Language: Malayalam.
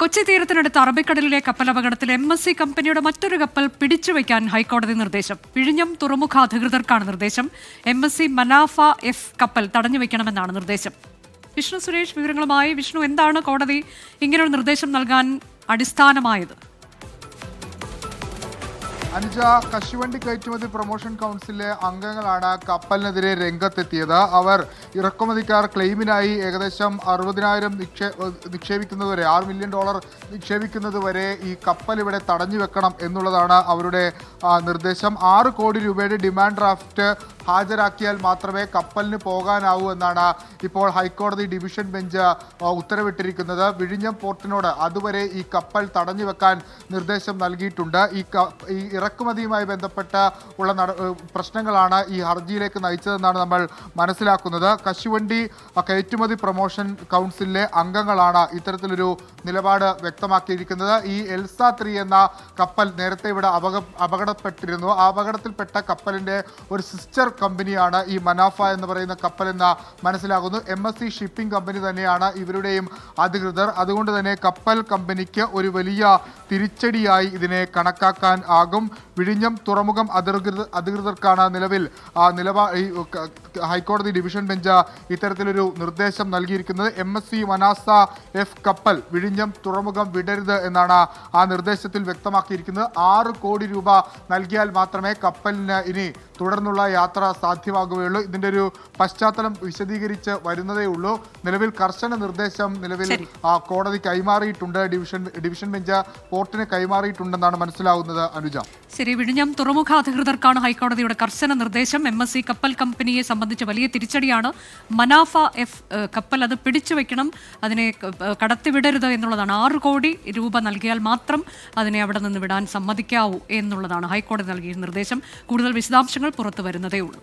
കൊച്ചി തീരത്തിനടുത്ത് അറബിക്കടലിലെ കപ്പലപകടത്തിൽ MSC കമ്പനിയുടെ മറ്റൊരു കപ്പൽ പിടിച്ചുവെക്കാൻ ഹൈക്കോടതി നിർദ്ദേശം. വിഴിഞ്ഞം തുറമുഖ അധികൃതർക്കാണ് നിർദ്ദേശം. MSC മനാഫ F കപ്പൽ തടഞ്ഞുവെക്കണമെന്നാണ് നിർദ്ദേശം. വിഷ്ണു സുരേഷ് വിവരങ്ങളുമായി. വിഷ്ണു, എന്താണ് കോടതി ഇങ്ങനൊരു നിർദ്ദേശം നൽകാൻ അടിസ്ഥാനമായത്? അനുജ, കശുവണ്ടി കയറ്റുമതി പ്രൊമോഷൻ കൗൺസിലിലെ അംഗങ്ങളാണ് കപ്പലിനെതിരെ രംഗത്തെത്തിയത്. അവർ ഇറക്കുമതിക്കാർ ക്ലെയിമിനായി ഏകദേശം 60,000 നിക്ഷേപിക്കുന്നതുവരെ $6 മില്യൺ നിക്ഷേപിക്കുന്നതുവരെ ഈ കപ്പൽ ഇവിടെ തടഞ്ഞു വെക്കണം എന്നുള്ളതാണ് അവരുടെ നിർദ്ദേശം. 6 കോടി രൂപയുടെ ഡിമാൻഡ് ഡ്രാഫ്റ്റ് ഹാജരാക്കിയാൽ മാത്രമേ കപ്പലിന് പോകാനാവൂ എന്നാണ് ഇപ്പോൾ ഹൈക്കോടതി ഡിവിഷൻ ബെഞ്ച് ഉത്തരവിട്ടിരിക്കുന്നത്. വിഴിഞ്ഞം പോർട്ടിനോട് അതുവരെ ഈ കപ്പൽ തടഞ്ഞു വെക്കാൻ നിർദ്ദേശം നൽകിയിട്ടുണ്ട്. ഈ ഇറക്കുമതിയുമായി ബന്ധപ്പെട്ട ഉള്ള പ്രശ്നങ്ങളാണ് ഈ ഹർജിയിലേക്ക് നയിച്ചതെന്നാണ് നമ്മൾ മനസ്സിലാക്കുന്നത്. കശുവണ്ടി കയറ്റുമതി പ്രൊമോഷൻ കൗൺസിലിലെ അംഗങ്ങളാണ് ഇത്തരത്തിലൊരു നിലപാട് വ്യക്തമാക്കിയിരിക്കുന്നത്. ഈ എൽസ 3 എന്ന കപ്പൽ നേരത്തെ ഇവിടെ അപകടപ്പെട്ടിരുന്നു. ആ അപകടത്തിൽപ്പെട്ട കപ്പലിൻ്റെ ഒരു സിസ്റ്റർ കമ്പനിയാണ് ഈ മനാഫ എന്ന് പറയുന്ന കപ്പൽ എന്ന് മനസ്സിലാകുന്നു. MSC ഷിപ്പിംഗ് കമ്പനി തന്നെയാണ് ഇവരുടെയും അധികൃതർ. അതുകൊണ്ട് തന്നെ കപ്പൽ കമ്പനിക്ക് ഒരു വലിയ തിരിച്ചടിയായി ഇതിനെ കണക്കാക്കാൻ ആകും. വിഴിഞ്ഞം തുറമുഖം അധികൃതർക്കാണ് നിലവിൽ ഹൈക്കോടതി ഡിവിഷൻ ബെഞ്ച് ഇത്തരത്തിലൊരു നിർദ്ദേശം നൽകിയിരിക്കുന്നത്. MSC മനാസ F കപ്പൽ വിഴിഞ്ഞം തുറമുഖം വിടരുത് എന്നാണ് ആ നിർദ്ദേശത്തിൽ വ്യക്തമാക്കിയിരിക്കുന്നത്. 6 കോടി രൂപ നൽകിയാൽ മാത്രമേ കപ്പലിന് ഇനി തുടർന്നുള്ള യാത്ര സാധ്യമാകുകയുള്ളൂ. ഇതിൻ്റെ ഒരു പശ്ചാത്തലം വിശദീകരിച്ച് വരുന്നതേ ഉള്ളൂ. നിലവിൽ കർശന നിർദ്ദേശം കോടതി കൈമാറിയിട്ടുണ്ട്. ഡിവിഷൻ ബെഞ്ച് പോർട്ടിന് കൈമാറിയിട്ടുണ്ടെന്നാണ് മനസ്സിലാവുന്നത്. അനുജ, ശരി. വിഴിഞ്ഞം തുറമുഖ അധികൃതർക്കാണ് ഹൈക്കോടതിയുടെ കർശന നിർദ്ദേശം. MSC കപ്പൽ കമ്പനിയെ സംബന്ധിച്ച് വലിയ തിരിച്ചടിയാണ്. മനാഫ F കപ്പൽ അത് പിടിച്ചുവെക്കണം, അതിനെ കടത്തിവിടരുത് എന്നുള്ളതാണ്. 6 കോടി രൂപ നൽകിയാൽ മാത്രം അതിനെ അവിടെ നിന്ന് വിടാൻ സമ്മതിക്കാവൂ എന്നുള്ളതാണ് ഹൈക്കോടതി നൽകിയ നിർദ്ദേശം. കൂടുതൽ വിശദാംശങ്ങൾ പുറത്തു വരുന്നതേ ഉള്ളൂ.